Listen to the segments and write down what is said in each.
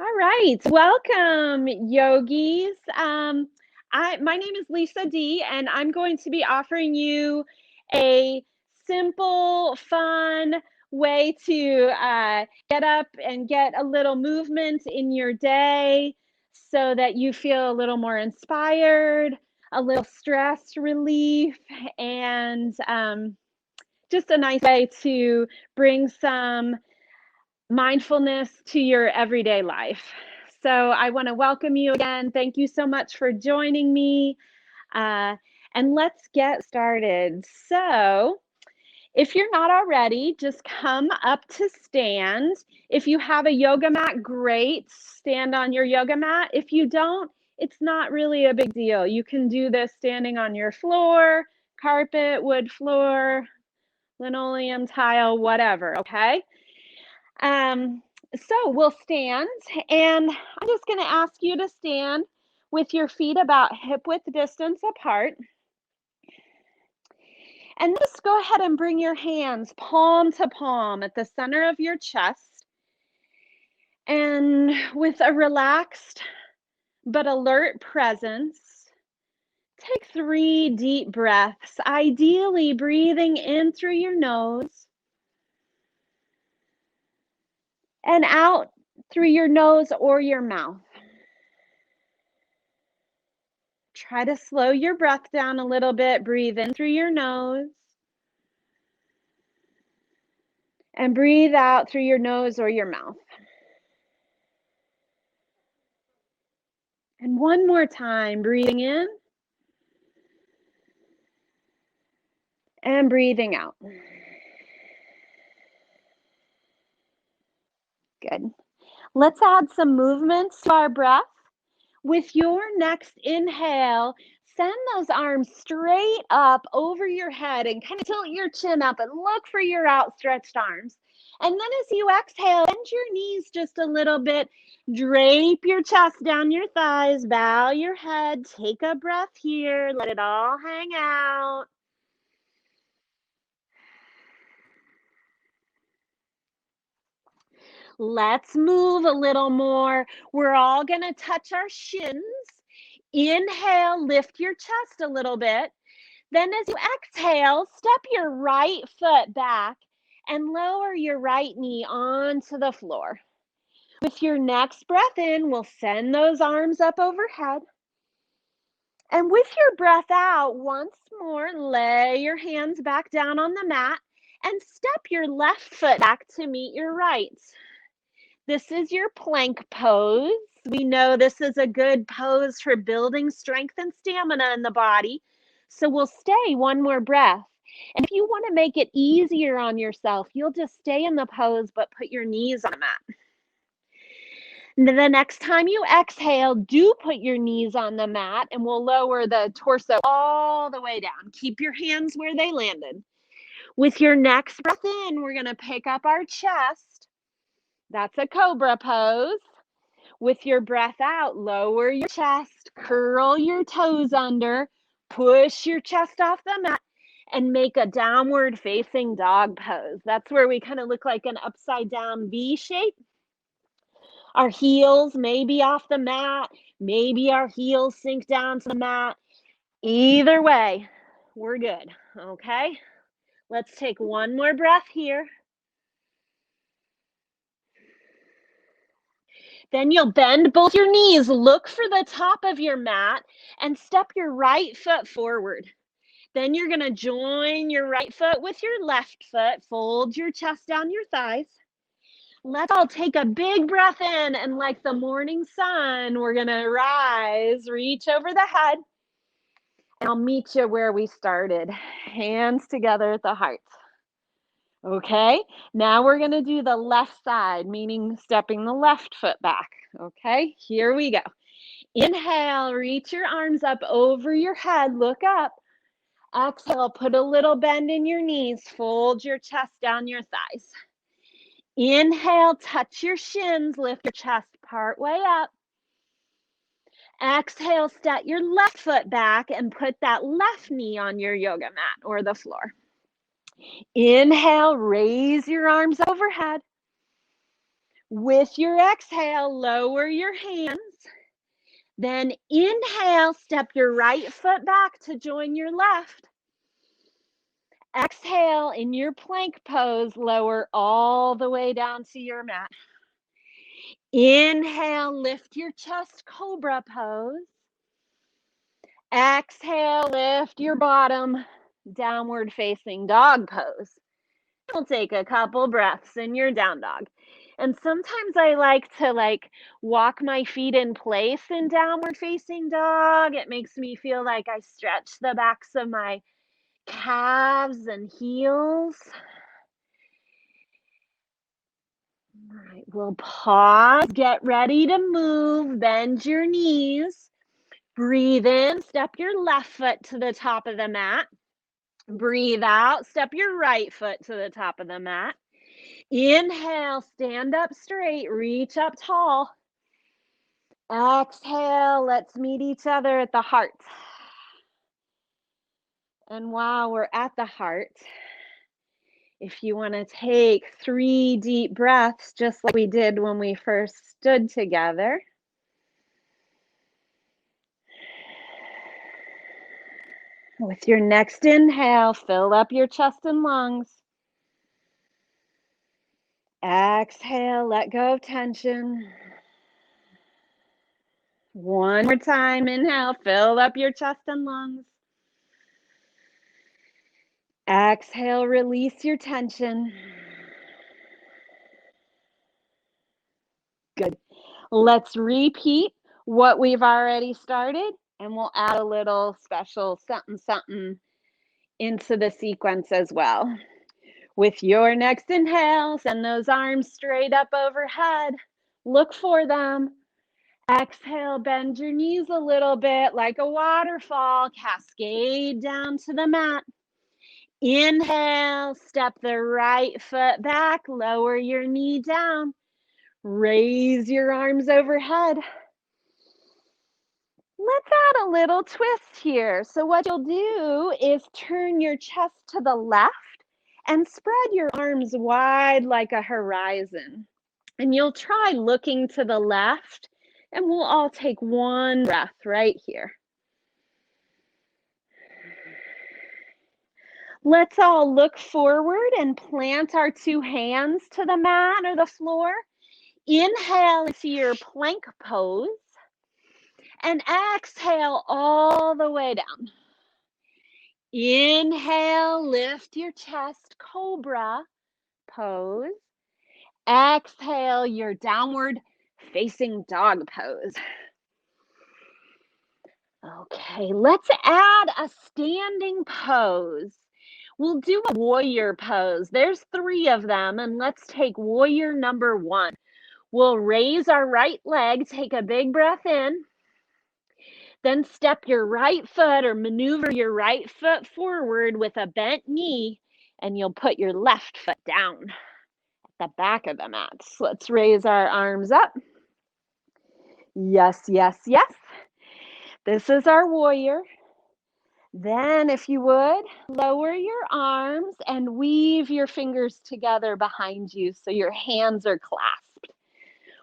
All right, welcome, yogis. My name is Lisa D, and I'm going to be offering you a simple, fun way to get up and get a little movement in your day so that you feel a little more inspired, a little stress relief, and just a nice way to bring some mindfulness to your everyday life. So I want to welcome you again. Thank you so much for joining me. Uh, and let's get started. So, if you're not already, just come up to stand. If you have a yoga mat, great. Stand on your yoga mat. If you don't, it's not really a big deal. You can do this standing on your floor, carpet, wood floor, linoleum, tile, whatever, okay? Um, so we'll stand, and I'm just going to ask you to stand with your feet about hip width distance apart. And just go ahead and bring your hands palm to palm at the center of your chest. And with a relaxed but alert presence, take 3 deep breaths, ideally breathing in through your nose and out through your nose or your mouth. Try to slow your breath down a little bit. Breathe in through your nose and breathe out through your nose or your mouth. And one more time, breathing in and breathing out. Good. Let's add some movements to our breath. With your next inhale, send those arms straight up over your head and kind of tilt your chin up and look for your outstretched arms. And then as you exhale, bend your knees just a little bit. Drape your chest down your thighs, bow your head, take a breath here, let it all hang out. Let's move a little more. We're all going to touch our shins. Inhale, lift your chest a little bit. Then as you exhale, step your right foot back and lower your right knee onto the floor. With your next breath in, we'll send those arms up overhead. And with your breath out, once more, lay your hands back down on the mat and step your left foot back to meet your right. This is your plank pose. We know this is a good pose for building strength and stamina in the body. So we'll stay one more breath. And if you want to make it easier on yourself, you'll just stay in the pose, but put your knees on the mat. The next time you exhale, do put your knees on the mat, and we'll lower the torso all the way down. Keep your hands where they landed. With your next breath in, we're going to pick up our chest. That's a cobra pose. With your breath out, lower your chest, curl your toes under, push your chest off the mat, and make a downward facing dog pose. That's where we kind of look like an upside down V shape. Our heels may be off the mat, maybe our heels sink down to the mat. Either way, we're good, okay? Let's take one more breath here. Then you'll bend both your knees, look for the top of your mat, and step your right foot forward. Then you're going to join your right foot with your left foot, fold your chest down your thighs. Let's all take a big breath in, and like the morning sun, we're going to rise, reach over the head, and I'll meet you where we started. Hands together at the heart. Okay, now we're going to do the left side, meaning stepping the left foot back. Okay, here we go. Inhale, reach your arms up over your head, look up. Exhale, put a little bend in your knees, fold your chest down your thighs. Inhale, touch your shins, lift your chest part way up. Exhale, step your left foot back and put that left knee on your yoga mat or the floor. Inhale, raise your arms overhead. With your exhale, lower your hands. Then inhale, step your right foot back to join your left. Exhale, in your plank pose, lower all the way down to your mat. Inhale, lift your chest, cobra pose. Exhale, lift your bottom, downward facing dog pose. You'll take a couple breaths in your down dog. And sometimes I like to walk my feet in place in downward facing dog. It makes me feel like I stretch the backs of my calves and heels. All right, we'll pause, get ready to move, bend your knees. Breathe in, step your left foot to the top of the mat. Breathe out, step your right foot to the top of the mat. Inhale, stand up straight, reach up tall. Exhale, let's meet each other at the heart. And while we're at the heart, if you want to take 3 deep breaths, just like we did when we first stood together. With your next inhale, fill up your chest and lungs. Exhale, let go of tension. One more time, inhale, fill up your chest and lungs. Exhale, release your tension. Good. Let's repeat what we've already started, and we'll add a little special something into the sequence as well. With your next inhale, send those arms straight up overhead. Look for them. Exhale, bend your knees a little bit like a waterfall. Cascade down to the mat. Inhale, step the right foot back. Lower your knee down. Raise your arms overhead. Let's add a little twist here. So what you'll do is turn your chest to the left and spread your arms wide like a horizon. And you'll try looking to the left, and we'll all take one breath right here. Let's all look forward and plant our 2 hands to the mat or the floor. Inhale into your plank pose. And exhale all the way down. Inhale, lift your chest, cobra pose. Exhale, your downward facing dog pose. Okay, let's add a standing pose. We'll do a warrior pose. There's 3 of them, and let's take warrior number 1. We'll raise our right leg, take a big breath in. Then step your right foot or maneuver your right foot forward with a bent knee, and you'll put your left foot down at the back of the mat. So let's raise our arms up. Yes, yes, yes. This is our warrior. Then, if you would, lower your arms and weave your fingers together behind you so your hands are clasped.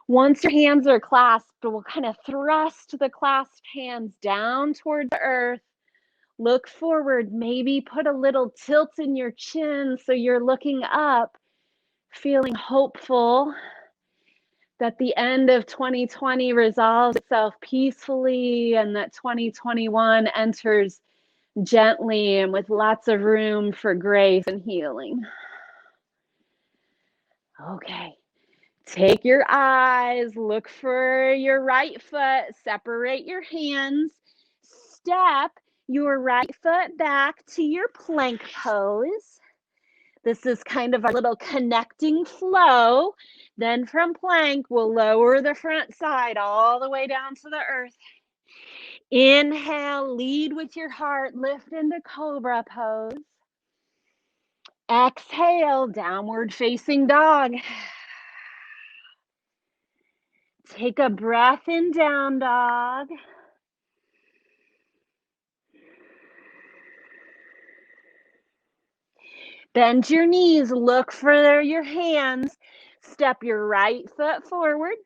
Once your hands are clasped, we'll kind of thrust the clasped hands down toward the earth. Look forward, maybe put a little tilt in your chin so you're looking up, feeling hopeful that the end of 2020 resolves itself peacefully and that 2021 enters gently and with lots of room for grace and healing. Okay. Take your eyes, look for your right foot, separate your hands, step your right foot back to your plank pose. This is kind of a little connecting flow. Then from plank, we'll lower the front side all the way down to the earth. Inhale, lead with your heart, lift into cobra pose. Exhale, downward facing dog. Take a breath in, down dog. Bend your knees, look for your hands. Step your right foot forward.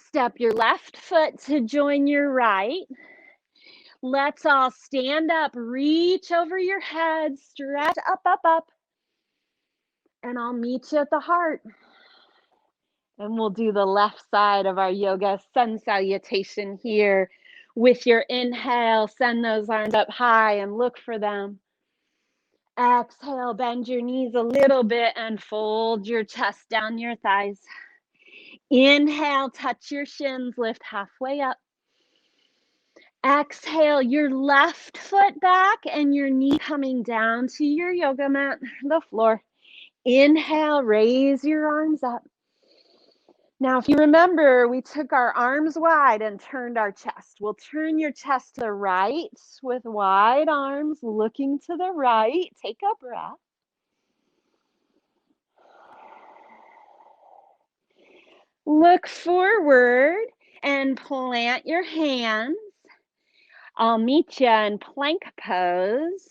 Step your left foot to join your right. Let's all stand up, reach over your head, stretch up, up, up. And I'll meet you at the heart. And we'll do the left side of our yoga sun salutation here. With your inhale, send those arms up high and look for them. Exhale, bend your knees a little bit and fold your chest down your thighs. Inhale, touch your shins, lift halfway up. Exhale, your left foot back and your knee coming down to your yoga mat, the floor. Inhale, raise your arms up. Now, if you remember, we took our arms wide and turned our chest. We'll turn your chest to the right with wide arms, looking to the right. Take a breath. Look forward and plant your hands. I'll meet you in plank pose.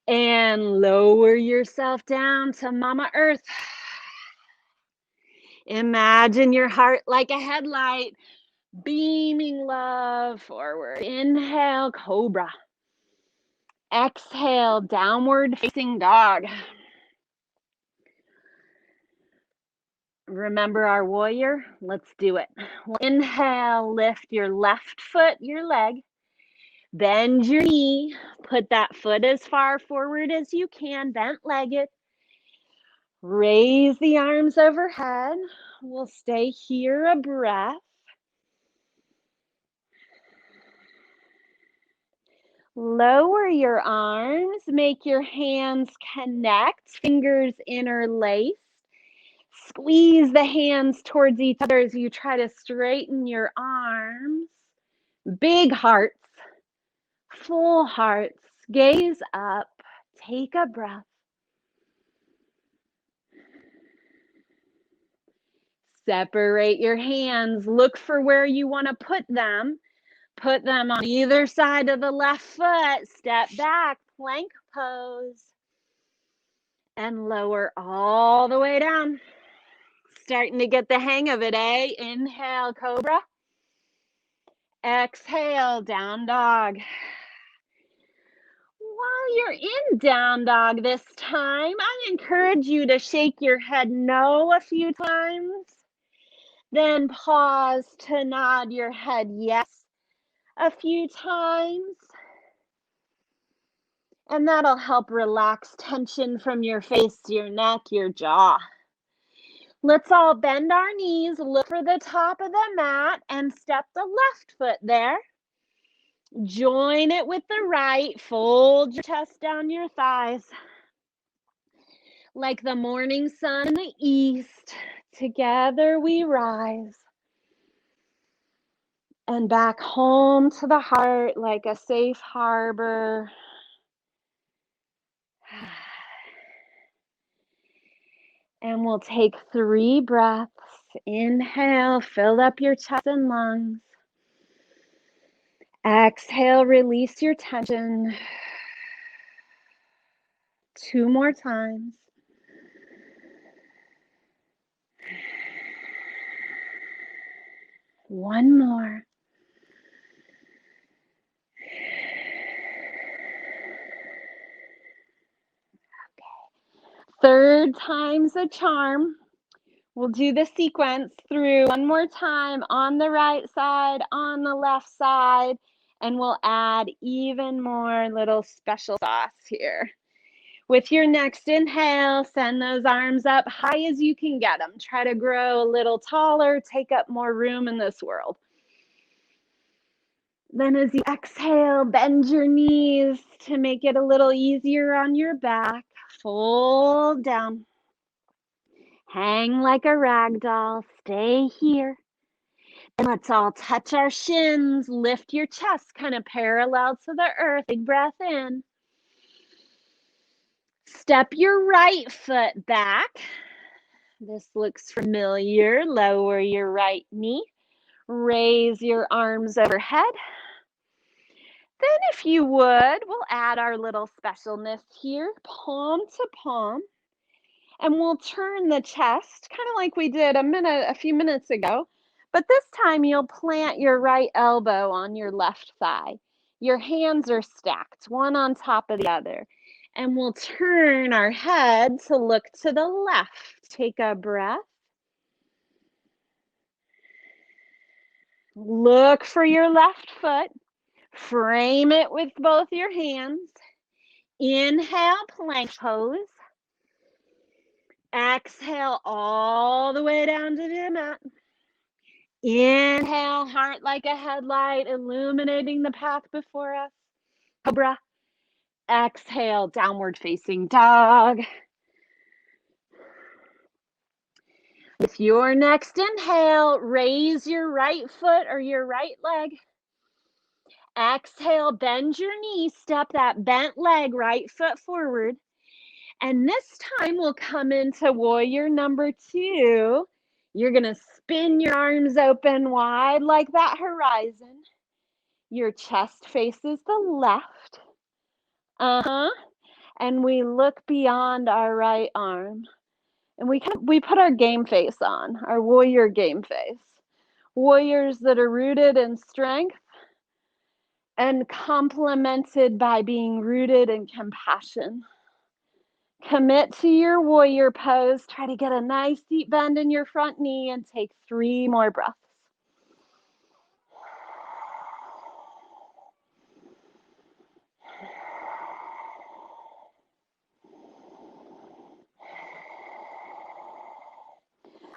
And lower yourself down to Mama Earth. Imagine your heart like a headlight, beaming love forward. Inhale, cobra. Exhale, downward facing dog. Remember our warrior? Let's do it. Inhale, lift your left foot, your leg. Bend your knee. Put that foot as far forward as you can, bent-legged. Raise the arms overhead. We'll stay here a breath. Lower your arms. Make your hands connect. Fingers interlace. Squeeze the hands towards each other as you try to straighten your arms. Big hearts. Full hearts. Gaze up. Take a breath. Separate your hands. Look for where you want to put them. Put them on either side of the left foot. Step back, plank pose. And lower all the way down. Starting to get the hang of it, eh? Inhale, cobra. Exhale, down dog. While you're in down dog this time, I encourage you to shake your head no a few times. Then pause to nod your head yes a few times. And that'll help relax tension from your face, your neck, your jaw. Let's all bend our knees, look for the top of the mat, and step the left foot there. Join it with the right. Fold your chest down your thighs. Like the morning sun in the east, together we rise. And back home to the heart like a safe harbor. And we'll take 3 breaths. Inhale, fill up your chest and lungs. Exhale, release your tension. 2 more times. One more. Okay. 3rd time's a charm. We'll do the sequence through one more time on the right side, on the left side, and we'll add even more little special sauce here. With your next inhale, send those arms up high as you can get them. Try to grow a little taller, take up more room in this world. Then as you exhale, bend your knees to make it a little easier on your back. Fold down. Hang like a rag doll. Stay here. And let's all touch our shins. Lift your chest kind of parallel to the earth. Big breath in. Step your right foot back. This looks familiar. Lower your right knee. Raise your arms overhead. Then if you would, we'll add our little specialness here. Palm to palm. And we'll turn the chest, kind of like we did a few minutes ago. But this time you'll plant your right elbow on your left thigh. Your hands are stacked, one on top of the other. And we'll turn our head to look to the left. Take a breath. Look for your left foot. Frame it with both your hands. Inhale, plank pose. Exhale all the way down to the mat. Inhale, heart like a headlight, illuminating the path before us. Cobra. Exhale, downward facing dog. With your next inhale, raise your right foot or your right leg. Exhale, bend your knee, step that bent leg, right foot forward. And this time we'll come into warrior number 2. You're going to spin your arms open wide like that horizon. Your chest faces the left. And we look beyond our right arm. And we put our game face on, our warrior game face. Warriors that are rooted in strength and complemented by being rooted in compassion. Commit to your warrior pose. Try to get a nice deep bend in your front knee and take 3 more breaths.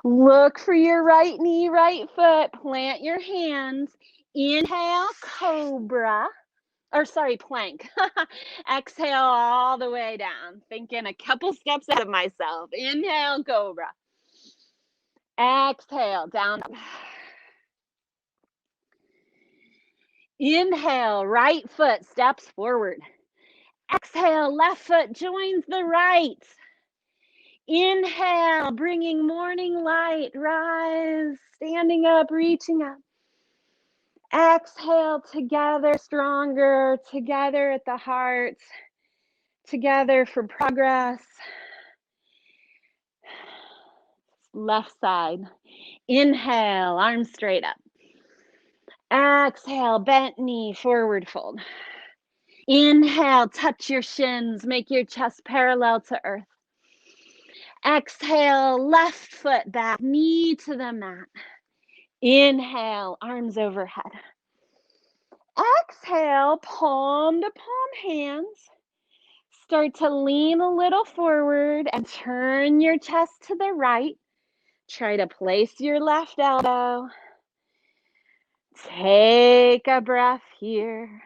Look for your right knee, right foot. Plant your hands. Inhale, cobra. Plank. Exhale all the way down. Thinking a couple steps ahead of myself. Inhale, cobra. Exhale, down. Inhale, right foot steps forward. Exhale, left foot joins the right. Inhale, bringing morning light, rise, standing up, reaching up. Exhale, together, stronger, together at the heart, together for progress. Left side. Inhale, arms straight up. Exhale, bent knee, forward fold. Inhale, touch your shins, make your chest parallel to earth. Exhale, left foot back, knee to the mat. Inhale, arms overhead. Exhale, palm to palm hands. Start to lean a little forward and turn your chest to the right. Try to place your left elbow. Take a breath here.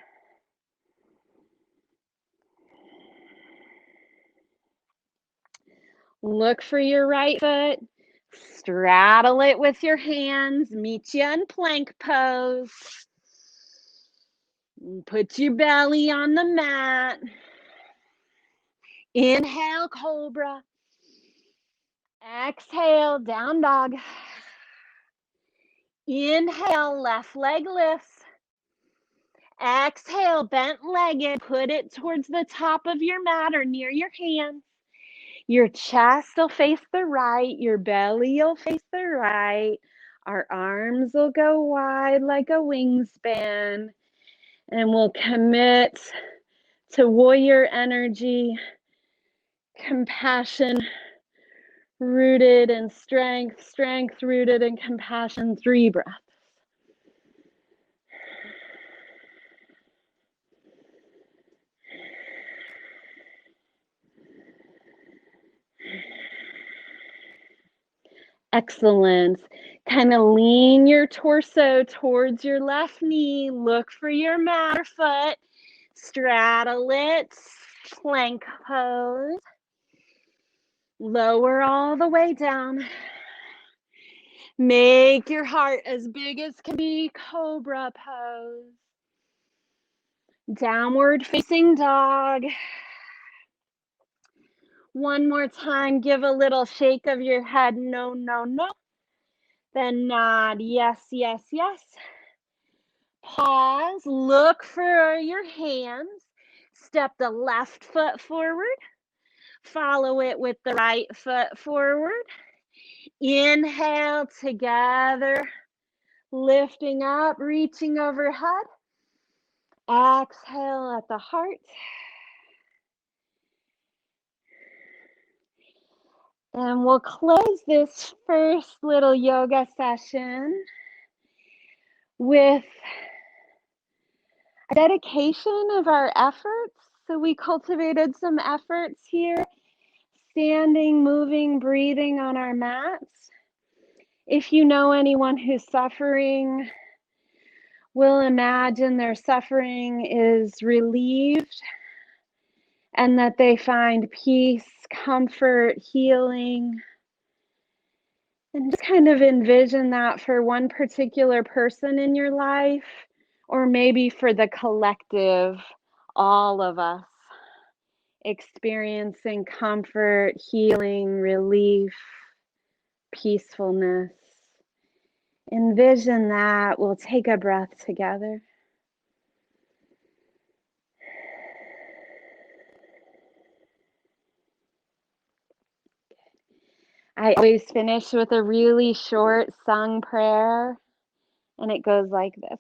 Look for your right foot. Straddle it with your hands. Meet you in plank pose. Put your belly on the mat. Inhale, cobra. Exhale, down dog. Inhale, left leg lifts. Exhale, bent legged. Put it towards the top of your mat or near your hands. Your chest will face the right. Your belly will face the right. Our arms will go wide like a wingspan. And we'll commit to warrior energy, compassion, rooted in strength, strength rooted in compassion. 3 breaths. Excellent. Kind of lean your torso towards your left knee. Look for your mat foot. Straddle it. Plank pose. Lower all the way down. Make your heart as big as can be. Cobra pose. Downward facing dog. One more time. Give a little shake of your head. No, no, no. Then nod. Yes, yes, yes. Pause. Look for your hands. Step the left foot forward. Follow it with the right foot forward. Inhale together, lifting up, reaching overhead. Exhale at the heart. And we'll close this first little yoga session with a dedication of our efforts. So we cultivated some efforts here, standing, moving, breathing on our mats. If you know anyone who's suffering, we'll imagine their suffering is relieved and that they find peace, comfort, healing. And just kind of envision that for one particular person in your life, or maybe for the collective, all of us experiencing comfort, healing, relief, peacefulness. Envision that. We'll take a breath together. I always finish with a really short sung prayer, and it goes like this.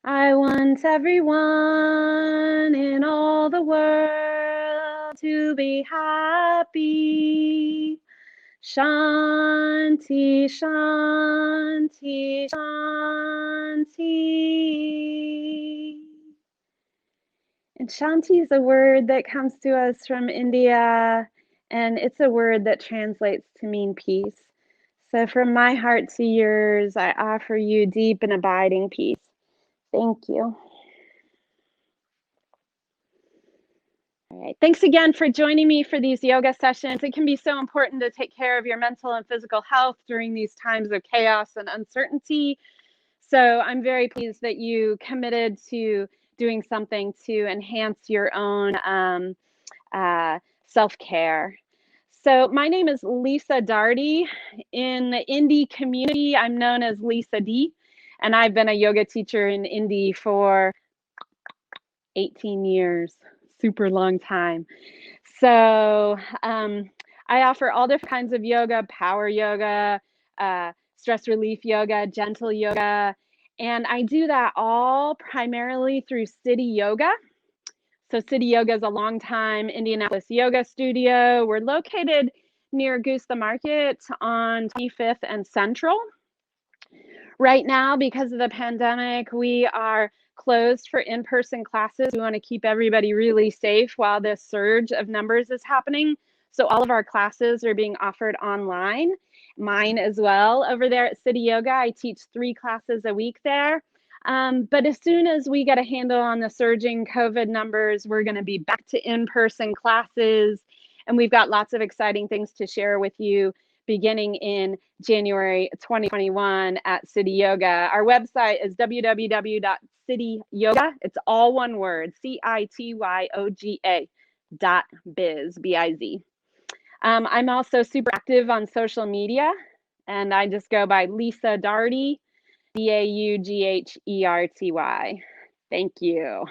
I want everyone in all the world to be happy. Shanti, Shanti, Shanti. And Shanti is a word that comes to us from India, and it's a word that translates to mean peace. So from my heart to yours, I offer you deep and abiding peace. Thank you. All right. Thanks again for joining me for these yoga sessions. It can be so important to take care of your mental and physical health during these times of chaos and uncertainty. So I'm very pleased that you committed to doing something to enhance your own self-care. So my name is Lisa Darty. In the Indie community, I'm known as Lisa D, and I've been a yoga teacher in Indie for 18 years, super long time. So I offer all different kinds of yoga, power yoga, stress relief yoga, gentle yoga, and I do that all primarily through City Yoga. So City Yoga is a long-time Indianapolis yoga studio. We're located near Goose the Market on 25th and Central. Right now, because of the pandemic, we are closed for in-person classes. We want to keep everybody really safe while this surge of numbers is happening. So all of our classes are being offered online, mine as well. Over there at City Yoga, I teach 3 classes a week there. But as soon as we get a handle on the surging COVID numbers, we're going to be back to in-person classes. And we've got lots of exciting things to share with you beginning in January 2021 at City Yoga. Our website is www.cityyoga. It's all one word, CITYOGA.biz, B-I-Z. I'm also super active on social media, and I just go by Lisa Darty, D-A-U-G-H-E-R-T-Y. Thank you.